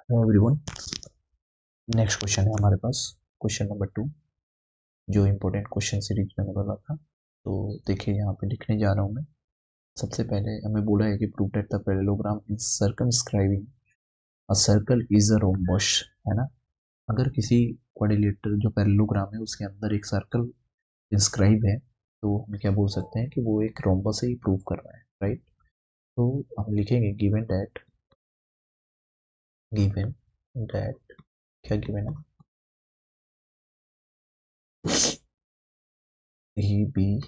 Hello everyone. Next question है हमारे पास, question number 2, जो इम्पोर्टेंट क्वेश्चन सीरीज मैंने बोला था। तो देखिए यहाँ पे लिखने जा रहा हूँ मैं। सबसे पहले हमें बोला है कि prove that the parallelogram in circumscribing a circle is a rhombus, है ना। अगर किसी क्वाड्रिलेटरल जो पैरेललोग्राम है उसके अंदर एक सर्कल इंस्क्राइब है तो हम क्या बोल सकते हैं कि वो एक रोम्बस ही प्रूव कर रहा है, राइट। तो हम लिखेंगे गिवन दैट क्या गिवन है, A B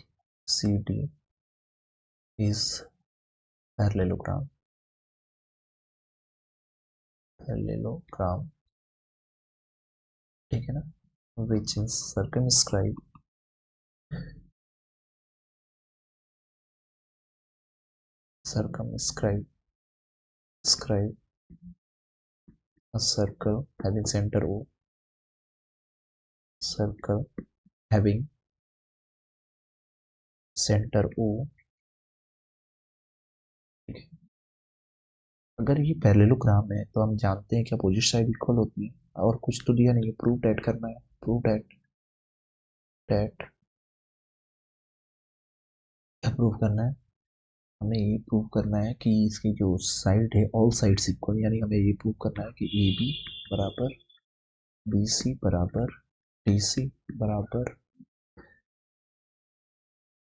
C D is parallelogram ठीक है ना, which is circumscribe scribe a circle having center O, circle having center O, ठीक है। अगर ये पैरेललोग्राम है तो हम जानते हैं कि अपोजिट साइड इक्वल होती है, और कुछ तो दिया नहीं है, प्रूव दैट करना है। प्रूव दैट क्या प्रूव करना है, हमें ये प्रूव करना है कि इसकी जो साइड है ऑल साइड्स इक्वल, यानी हमें ये प्रूव करना है कि ए बी बराबर बी सी बराबर डी सी बराबर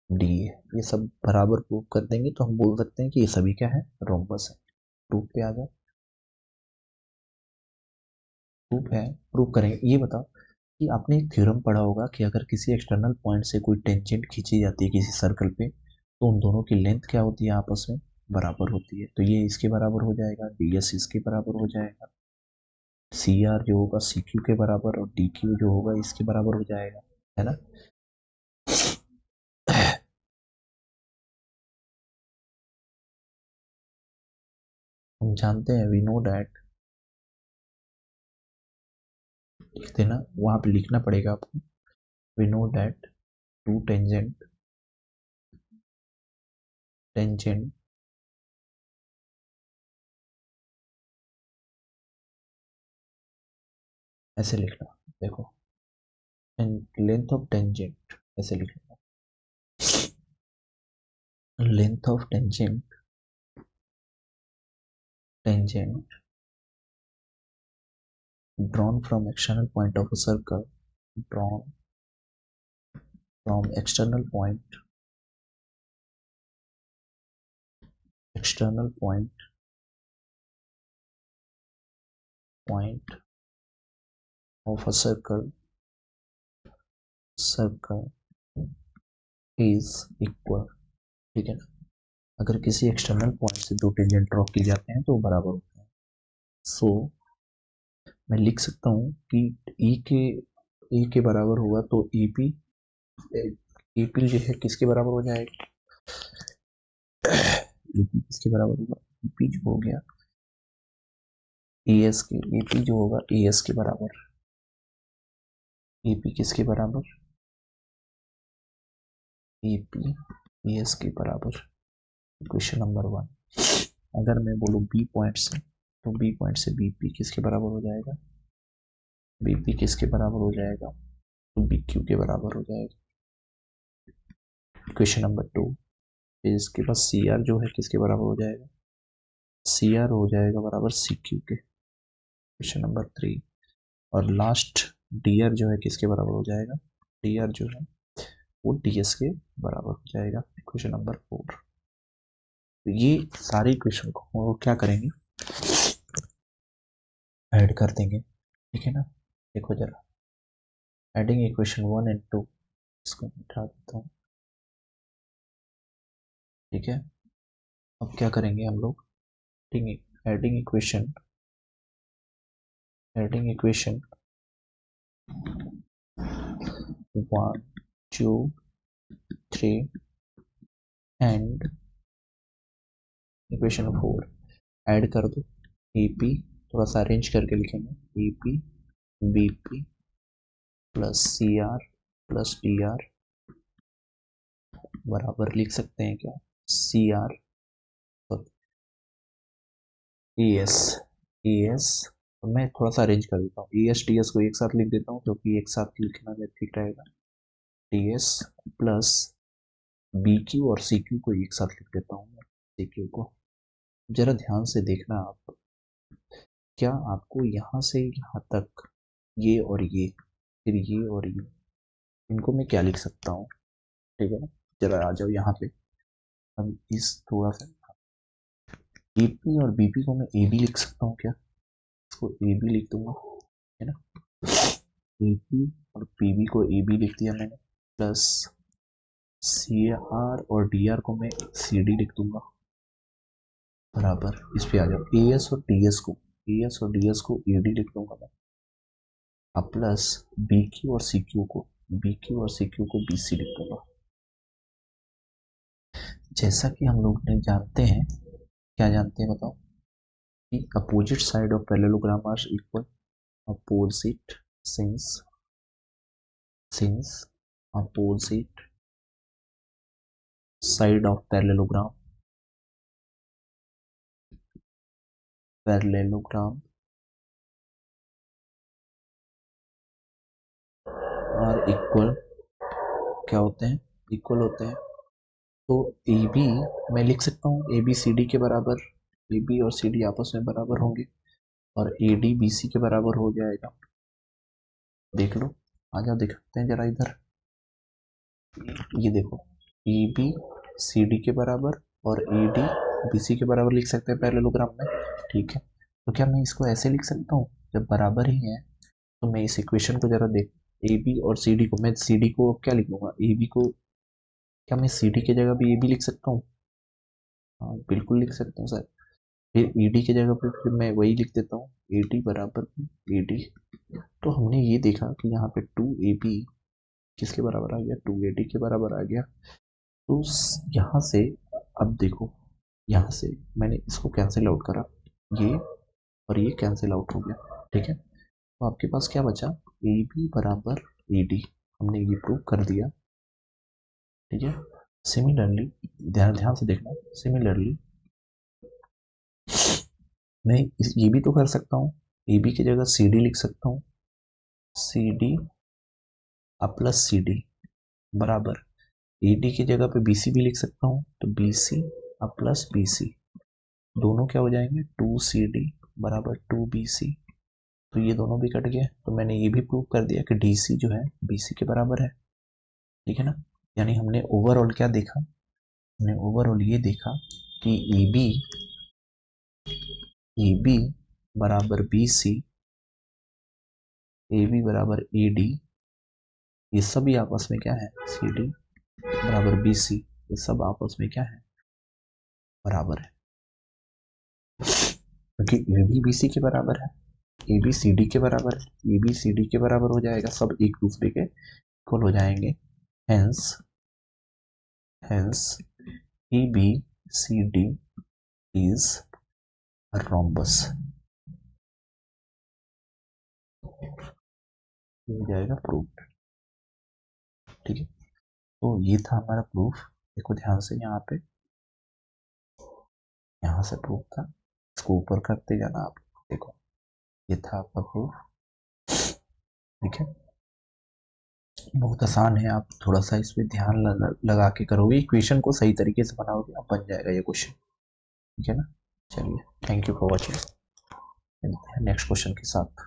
डी है, ये सब बराबर प्रूव कर देंगे तो हम बोल सकते हैं कि ये सभी क्या है, रोम्बस है। प्रूफ पे आ जाओ, प्रूफ है, प्रूव करेंगे। ये बताओ कि आपने एक थ्योरम पढ़ा होगा कि अगर किसी एक्सटर्नल पॉइंट से कोई टेंजेंट खींची जाती है किसी सर्कल पे तो उन दोनों की लेंथ क्या होती है, आपस में बराबर होती है। तो ये इसके बराबर हो जाएगा, डी एस इसके बराबर हो जाएगा, सी आर जो होगा सी क्यू के बराबर, और डी क्यू जो होगा इसके बराबर हो जाएगा, है ना। हम जानते हैं, वी नो दैट, लिख देना, वहां पे लिखना पड़ेगा आपको। We know that two tangent ऐसे लिखना, देखो, लेंथ ऑफ टेंजेंट ऐसे लिखना, length of tangent drawn from external point of a circle, drawn from external point of a circle is equal, ठीक है ना। अगर किसी एक्सटर्नल पॉइंट से दो टेंजेंट ड्रॉ किए जाते हैं तो बराबर होते हैं। सो मैं लिख सकता हूँ कि ए के बराबर होगा तो ए पी जो है किसके बराबर हो जाएगा, ए पी किसके बराबर होगा, ए पी जो हो गया ए एस के, ए पी जो होगा ए एस के बराबर, ए पी किसके बराबर, ए पी ए एस के बराबर। क्वेश्चन नंबर 1, अगर मैं बोलूँ बी पॉइंट से, तो बी पॉइंट से बी पी किसके बराबर हो जाएगा, बी पी किसके बराबर हो जाएगा, तो बी क्यू के बराबर हो जाएगा। क्वेश्चन नंबर 2, इसके बाद सी आर जो है किसके बराबर हो जाएगा, सी आर हो जाएगा बराबर सी क्यू के। क्वेश्चन नंबर 3, और लास्ट डी आर जो है किसके बराबर हो जाएगा, डी आर जो है वो डी एस के बराबर हो जाएगा। क्वेश्चन नंबर 4, तो ये सारे इक्वेशन को वो क्या करेंगे, ऐड कर देंगे, ठीक है ना। देखो जरा, एडिंग इक्वेशन 1 एंड 2, इसको मिटा देता हूँ, ठीक है। अब क्या करेंगे हम लोग, adding equation 1 2 3 and equation 4 add कर दो। ए पी थोड़ा सा अरेंज करके लिखेंगे, A P B P plus C R plus D R बराबर लिख सकते हैं क्या, सी आर ए एस तो मैं थोड़ा सा अरेंज कर देता हूँ, ए एस टी एस को एक साथ लिख देता हूँ क्योंकि एक साथ लिखना में ठीक रहेगा। T S plus B Q और सी क्यू को एक साथ लिख देता हूँ मैं, सी क्यू को। जरा ध्यान से देखना आप, क्या आपको यहाँ से यहाँ तक ये और ये, फिर ये और ये, इनको मैं क्या लिख सकता हूँ? ठीक है ना, जरा आ जाओ यहाँ पे। अब इस थोड़ा सा ए पी और बी पी को मैं ए बी लिख सकता हूँ क्या? इसको ए बी लिख दूंगा, है ना। ए पी और पी बी को ए बी लिख दिया मैंने, प्लस सी आर और डी आर को मैं सी डी लिख दूंगा, बराबर इस पे आ जाओ। ए एस और टी एस को, ए एस और डी एस को ए डी लिख दूंगा मैं, अब प्लस बी क्यू और सी क्यू को, बी क्यू और सी क्यू को बी सी लिख दूंगा। जैसा कि हम लोग ने जानते हैं, क्या जानते हैं बताओ, कि opposite side of parallelogram are equal, opposite since opposite side of parallelogram are equal, क्या होते हैं, इक्वल होते हैं। तो ए बी मैं लिख सकता हूँ ए बी सी डी के बराबर, ए बी और सी डी आपस में बराबर होंगे और ए डी बी सी के बराबर हो जाएगा। देख लो, आ जाओ दिखाते हैं जरा इधर, ये देखो ए बी सी डी के बराबर और ए डी बी सी के बराबर लिख सकते हैं पैरेललोग्राम में, ठीक है। तो क्या मैं इसको ऐसे लिख सकता हूँ, जब बराबर ही है तो मैं इस इक्वेशन को जरा देख, ए बी और सी डी को, मैं सी डी को क्या लिख लूँगा, ए बी को, क्या मैं सी डी की जगह भी ए बी लिख सकता हूँ? हाँ बिल्कुल लिख सकता हूँ सर। फिर ई डी की जगह पर फिर मैं वही लिख देता हूँ, ए डी बराबर ए डी। तो हमने ये देखा कि यहाँ पे टू ए बी किसके बराबर आ गया, टू ए डी के बराबर आ गया। तो यहाँ से अब देखो, यहाँ से मैंने इसको कैंसिल आउट करा, ये और ये कैंसिल आउट हो गया, ठीक है। तो आपके पास क्या बचा, ए बी बराबर ए डी, हमने ये प्रूव कर दिया, ठीक है। सिमिलरली ध्यान से देखना, सिमिलरली मैं ये भी तो कर सकता हूँ, ए बी की जगह सी डी लिख सकता हूँ, C D plus C D बराबर ए डी की जगह पे बी सी भी लिख सकता हूँ, तो B C plus B C, दोनों क्या हो जाएंगे, टू सी डी बराबर टू बी सी। तो ये दोनों भी कट गए, तो मैंने ये भी प्रूव कर दिया कि डी सी जो है बी सी के बराबर है, ठीक है ना। यानी हमने ओवरऑल क्या देखा, हमने ओवरऑल ये देखा कि ए बी बराबर बी सी, ए बी बराबर ए डी, ये सभी आपस में क्या है, सी डी बराबर बी सी, ये सब आपस में क्या है, बराबर है, क्योंकि ए डी बी सी के बराबर है, ए बी सी डी के बराबर है, ए बी सी डी के बराबर हो जाएगा, सब एक दूसरे के इक्वल हो जाएंगे। Hence A B C D is rhombus, हो जाएगा प्रूफ, ठीक है। तो ये था हमारा प्रूफ, देखो ध्यान से, यहाँ से प्रूफ था, इसको ऊपर करते जाना आप, देखो ये था आपका प्रूफ, ठीक है। बहुत आसान है, आप थोड़ा सा इस पे ध्यान लगा के करोगे, इक्वेशन को सही तरीके से बनाओगे, अब बन जाएगा ये क्वेश्चन, ठीक है ना। चलिए, thank you for watching, next question के साथ।